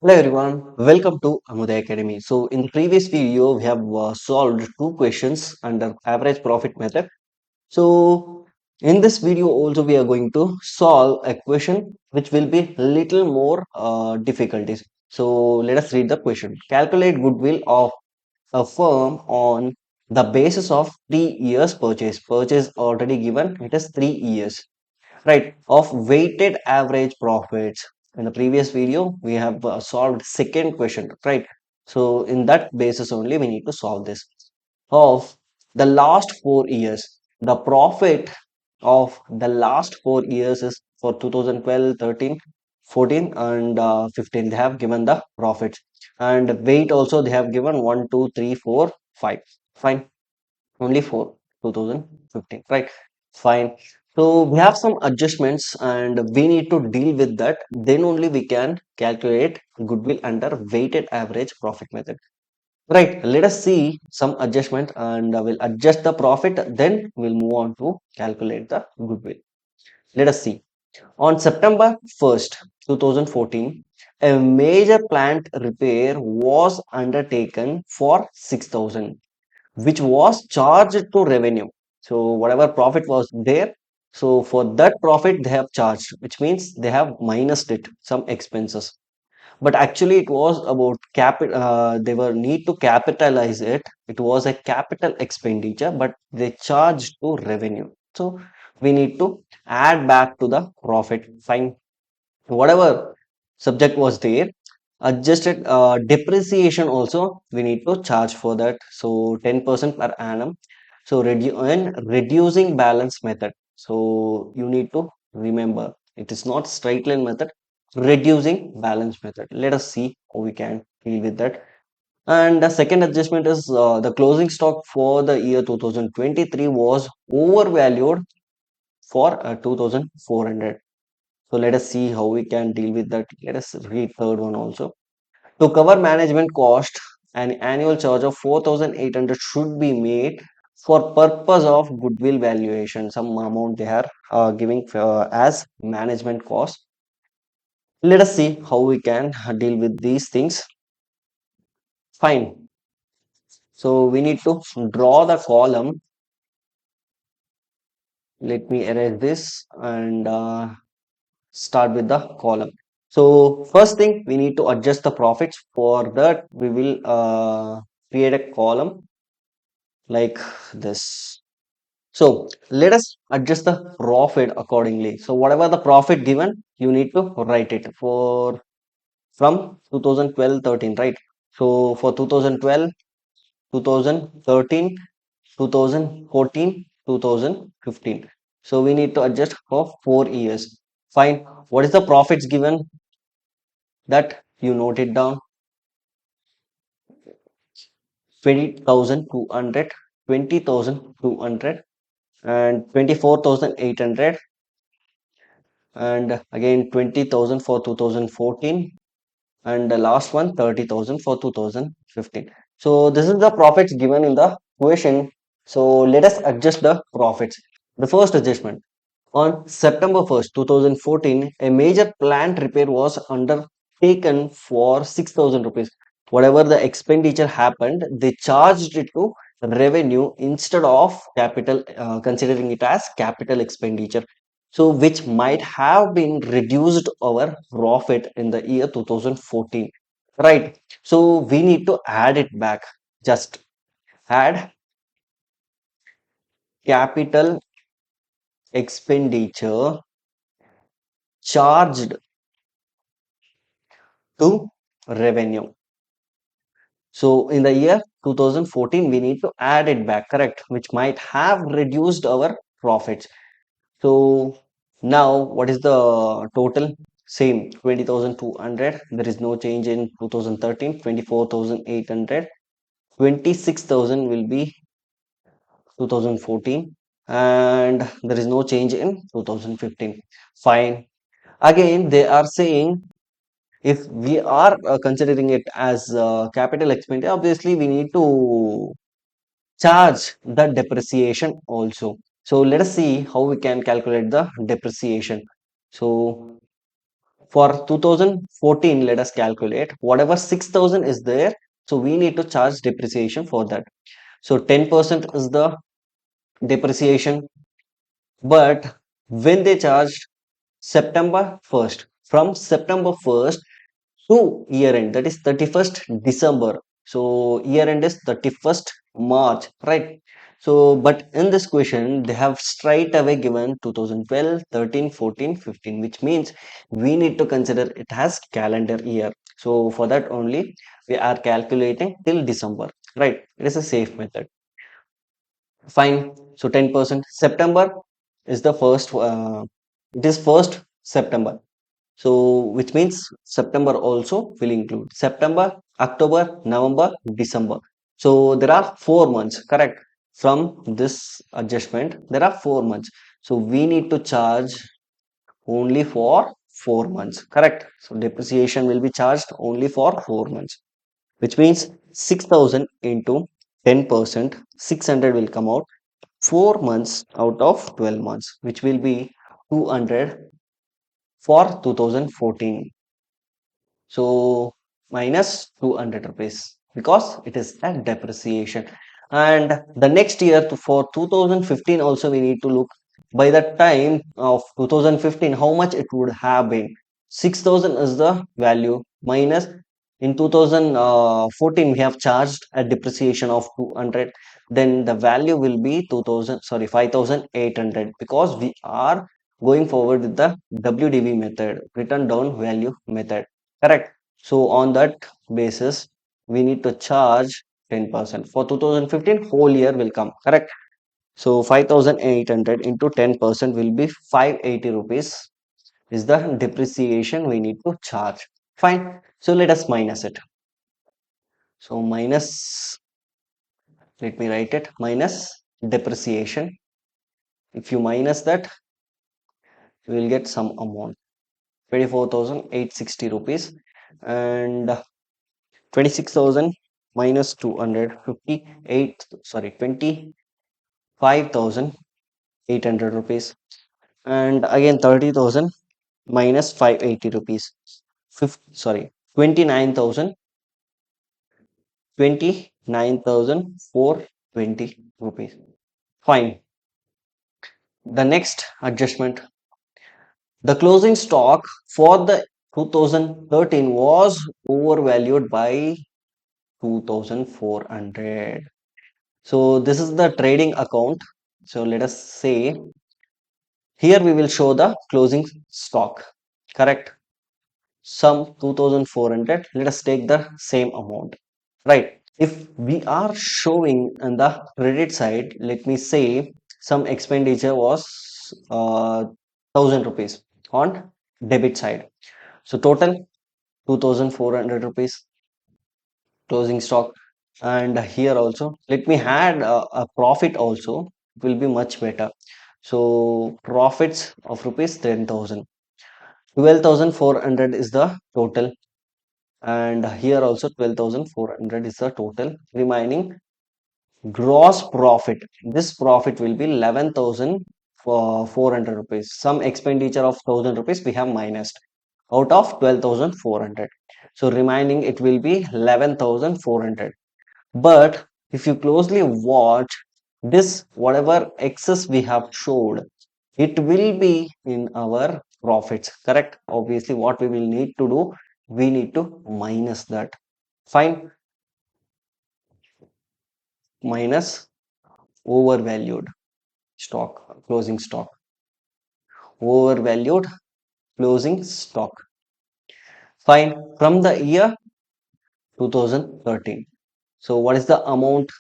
Hello everyone, welcome to Amuda Academy. So in the previous video, we have solved two questions under average profit method. So in this video also we are going to solve a question which will be little more difficulties. So let us read the question. Calculate goodwill of a firm on the basis of 3 years purchase. Purchase already given, it is 3 years, right, of weighted average profits. In the previous video we have solved second question, right? So in that basis only we need to solve this. Of the last 4 years, the profit of the last 4 years is for 2012, 13, 14 and 15. They have given the profits, and weight also they have given 1 2 3 4 5. Fine, only for 2015, right? Fine. So we have some adjustments and we need to deal with that. Then only we can calculate goodwill under weighted average profit method. Right. Let us see some adjustment and we'll adjust the profit. Then we'll move on to calculate the goodwill. Let us see. On September 1st, 2014, a major plant repair was undertaken for 6,000, which was charged to revenue. So whatever profit was there, so for that profit they have charged, which means they have minused it some expenses. But actually it was about capital. They were need to capitalize it. It was a capital expenditure, but they charged to revenue. So we need to add back to the profit. Fine, whatever subject was there, adjusted depreciation also we need to charge for that, so 10% per annum. So and reducing balance method, so you need to remember it is not straight line method, reducing balance method. Let us see how we can deal with that. And the second adjustment is the closing stock for the year 2023 was overvalued for 2400. So let us see how we can deal with that. Let us read third one also. To cover management cost, an annual charge of 4,800 should be made for purpose of goodwill valuation. Some amount they are giving as management cost. Let us see how we can deal with these things. Fine. So we need to draw the column. Let me erase this and start with the column. So first thing, we need to adjust the profits. For that we will create a column like this. So let us adjust the profit accordingly. So whatever the profit given, you need to write it for from 2012 13, right? So for 2012, 2013, 2014, 2015. So we need to adjust for 4 years. Fine. What is the profits given? That you note it down. 20,200, 20,200, and 24,800, and again 20,000 for 2014, and the last one 30,000 for 2015. So this is the profits given in the question. So let us adjust the profits. The first adjustment: on September 1st, 2014, a major plant repair was undertaken for 6,000 rupees. Whatever the expenditure happened, they charged it to revenue instead of capital, considering it as capital expenditure. So, which might have been reduced our profit in the year 2014, right? So, we need to add it back. Just add capital expenditure charged to revenue. So in the year 2014, we need to add it back, correct? Which might have reduced our profits. So now what is the total? Same 20,200. There is no change in 2013, 24,800. 26,000 will be 2014, and there is no change in 2015. Fine. Again, they are saying if we are considering it as capital expenditure, obviously we need to charge the depreciation also. So let us see how we can calculate the depreciation. So For 2014, let us calculate whatever 6,000 is there. So we need to charge depreciation for that. So 10% is the depreciation. But when they charged September 1st, from September 1st to year end, that is 31st December. So year end is 31st March, right? So, but in this question, they have straight away given 2012, 13, 14, 15, which means we need to consider it as calendar year. So for that only, we are calculating till December, right? It is a safe method. Fine. So 10%. September is the first, it is first September. So, which means September also will include September, October, November, December. So, there are 4 months, correct? From this adjustment, there are 4 months. So, we need to charge only for 4 months, correct? So, depreciation will be charged only for 4 months, which means 6,000 into 10%, 600 will come out. 4 months out of 12 months, which will be 200 for 2014. So minus 200 rupees because it is a depreciation. And the next year for 2015 also we need to look by the time of 2015 how much it would have been. 6,000 is the value minus in 2014 we have charged a depreciation of 200, then the value will be 2000, sorry, 5,800, because we are going forward with the WDV method, written down value method. Correct. So on that basis, we need to charge 10%. For 2015, whole year will come. Correct. So 5,800 into 10% will be 580 rupees is the depreciation we need to charge. Fine. So let us minus it. So minus, let me write it, minus depreciation. If you minus that, you will get some amount, 24,860 rupees. And 26,000 minus 258, sorry, 25,800 rupees. And again 30,000 minus 580 rupees. 29,000, 29,420 rupees. Fine. The next adjustment, the closing stock for the 2013 was overvalued by 2,400. So this is the trading account. So let us say here we will show the closing stock. Correct. Sum 2,400. Let us take the same amount. Right. If we are showing on the credit side, let me say some expenditure was 1,000 rupees on debit side. So total 2,400 rupees closing stock. And here also let me add a profit also, it will be much better. So profits of rupees 10,000, 12,400 is the total, and here also 12,400 is the total. Remaining gross profit, this profit will be 11,000 for 400 rupees. Some expenditure of 1,000 rupees we have minus out of 12,400. So remaining it will be 11,400. But if you closely watch this, whatever excess we have showed, it will be in our profits. Correct. Obviously what we will need to do, we need to minus that. Fine. Minus overvalued stock, closing stock, overvalued closing stock. Fine. From the year 2013. So what is the amount?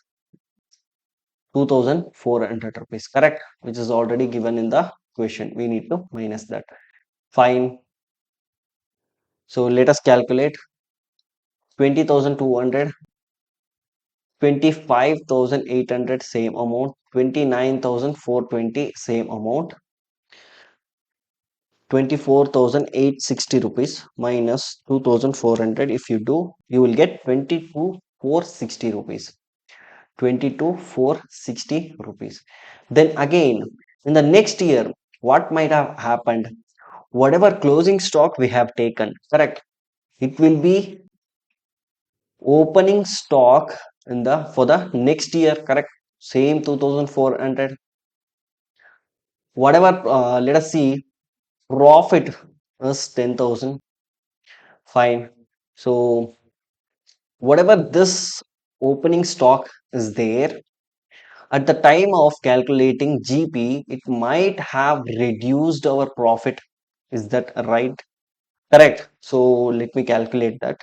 2,400 rupees, correct, which is already given in the question. We need to minus that. Fine. So let us calculate 20,200, 25,800 same amount, 29,420 same amount, 24,860 rupees minus 2,400. If you do, you will get 22,460 rupees. 22,460 rupees. Then again, in the next year, what might have happened? whatever closing stock we have taken, correct? It will be opening stock in the for the next year, correct? Same 2400. Whatever, let us see, profit is 10,000. Fine. So whatever this opening stock is there, at the time of calculating GP, it might have reduced our profit. Is that right? Correct. So let me calculate that.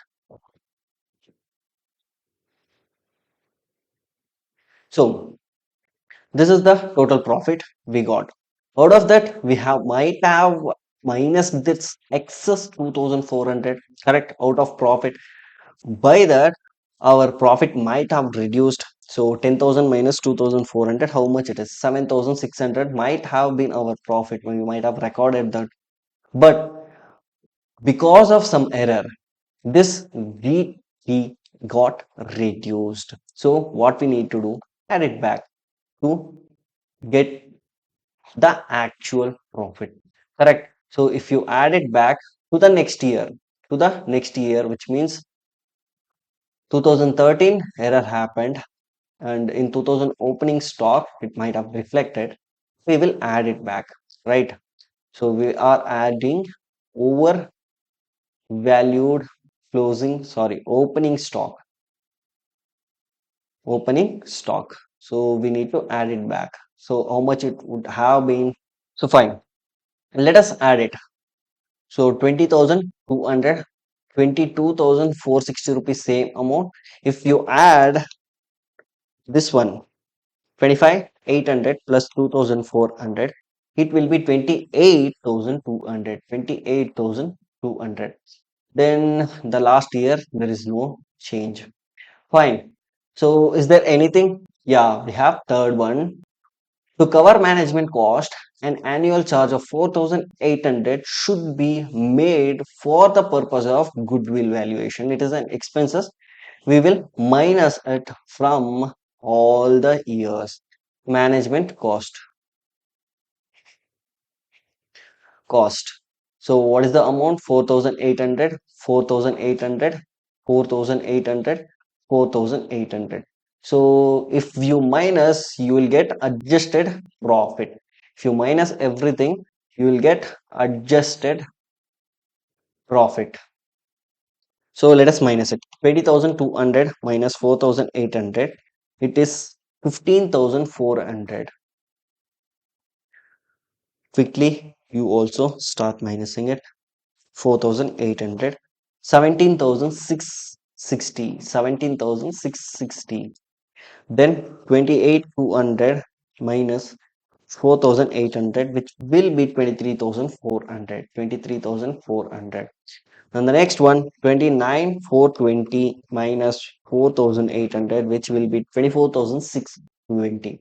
So this is the total profit we got. Out of that, we have might have minus this excess 2400, correct, out of profit. By that, our profit might have reduced. So 10,000 minus 2,400, how much it is? 7,600 might have been our profit. We might have recorded that. But because of some error, this GT got reduced. So what we need to do, add it back to get the actual profit. Correct. So if you add it back to the next year, which means 2013 error happened, and in 2000 opening stock it might have reflected, we will add it back, right? So we are adding over valued closing, sorry, opening stock. So we need to add it back. So how much it would have been? So fine, let us add it. So 20,200, 22,460 rupees, same amount. If you add this one, 25,800 plus 2,400, it will be 28,200. 28,200. Then the last year, there is no change. Fine. So is there anything? Yeah, we have third one. To cover management cost, an annual charge of 4,800 should be made for the purpose of goodwill valuation. It is an expenses. We will minus it from all the years. Management cost. So what is the amount? 4,800, 4,800, 4,800, 4,800. So if you minus, you will get adjusted profit. If you minus everything, you will get adjusted profit. So let us minus it. 20,200 minus 4,800. It is 15,400. Quickly, you also start minusing it. 4,800, 17,660, 17,660. Then 28,200 minus 4,800, which will be 23,400, 23,400. And the next one, 29,420 minus 4,800, which will be 24,620,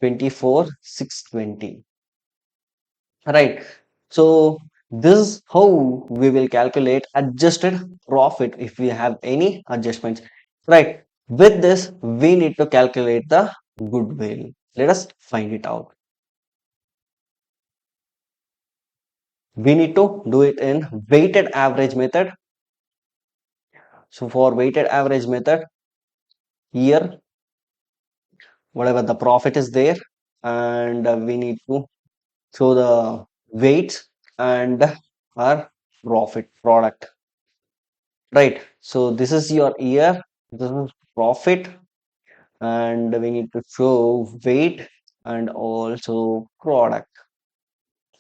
24,620. Right. So this is how we will calculate adjusted profit if we have any adjustments. Right. With this, we need to calculate the goodwill. Let us find it out. We need to do it in weighted average method. So for weighted average method, here, whatever the profit is there, and we need to show the weights and our profit product. Right. So this is your year, this is profit, and we need to show weight and also product.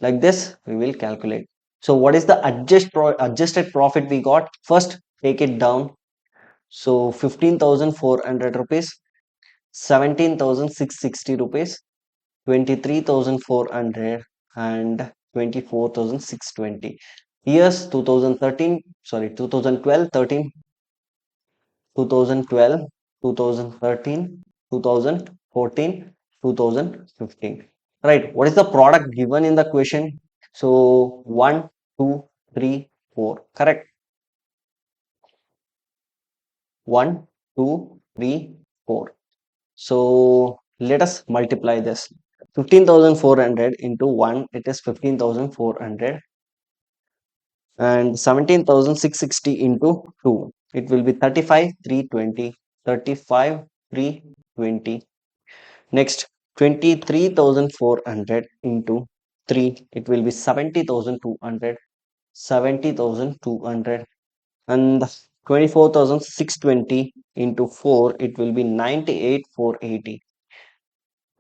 Like this, we will calculate. So what is the adjusted profit we got? First, take it down. So 15,400 rupees, 17,660 rupees, 23,400 and 24,620. Years 2013, sorry, 2012, 13, 2012, 2013, 2014, 2015. Right. What is the product given in the question? So 1, 2, 3, 4. Correct. 1, 2, 3, 4. So let us multiply this. 15,400 into 1, it is 15,400. and 17,660 into 2, it will be 35,320. 35,320. Next, 23,400 into 3, it will be 70,200. 70,200. And 24,620 into 4, it will be 98,480.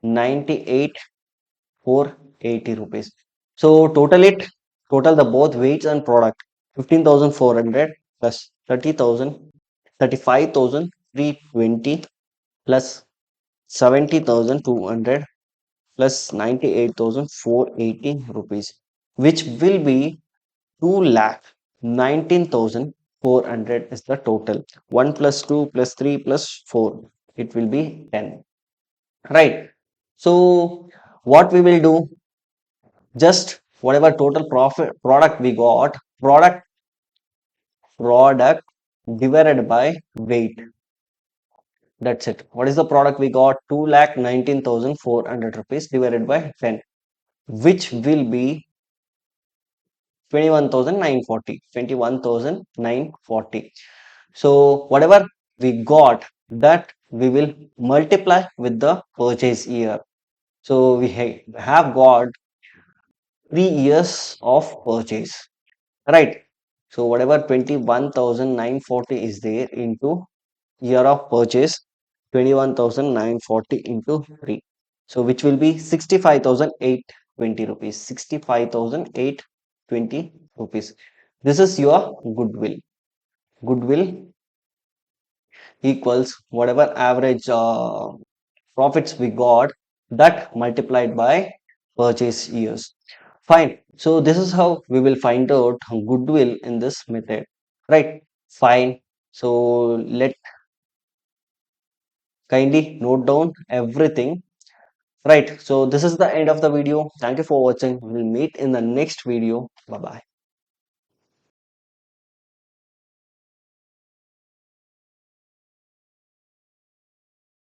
98,480 rupees. So total the both weights and product, 15,400 plus 30,000, 35,320 plus 70,200 plus 98,480 rupees, which will be 2 lakh 19,400 is the total. 1 plus 2 plus 3 plus 4, it will be 10. Right. So what we will do, just whatever total profit product we got, product divided by weight. That's it. What is the product we got? 2 lakh 19,400 rupees divided by 10, which will be 21,940. 21,940. So whatever we got, that we will multiply with the purchase year. So we have got 3 years of purchase, right? So whatever 21,940 is there into year of purchase, 21,940 into 3. So which will be 65,820 rupees. 65,820 rupees. This is your goodwill. Goodwill equals whatever average profits we got, that multiplied by purchase years. Fine. So this is how we will find out goodwill in this method. Right. Fine. So let kindly note down everything. Right. So this is the end of the video. Thank you for watching. We'll meet in the next video. Bye bye.